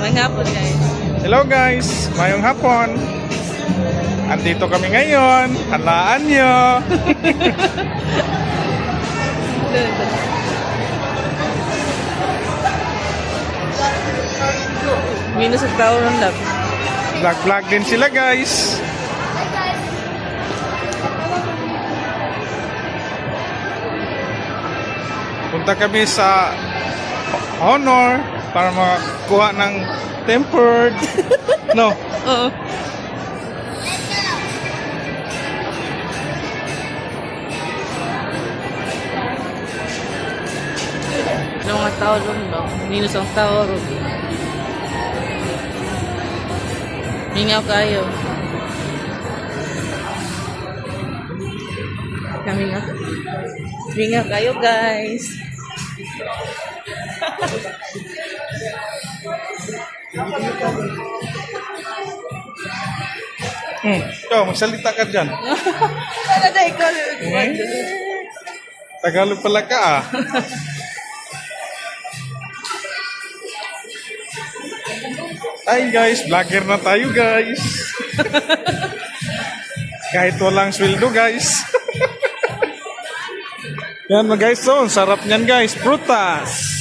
Manghapon guys. Hello guys, mayong hapon. Andito kami ngayon. Halaan nyo. Minus ang tao ng lab. Vlog-vlog din sila guys. Punta kami sa Honor para makakuha ng tempered. No. Oo. Ano mga tao doon, no? Minus ang tao ron. Mingaw kayo. Mingaw kayo, guys. Ikaw, magsalita ka dyan. Ano na ikaw? Tagalog pala ka ah. Ay guys, vlogger na tayo guys. Kahit walang sweldo guys. Yan mga guys, so, ang sarap niyan guys, prutas.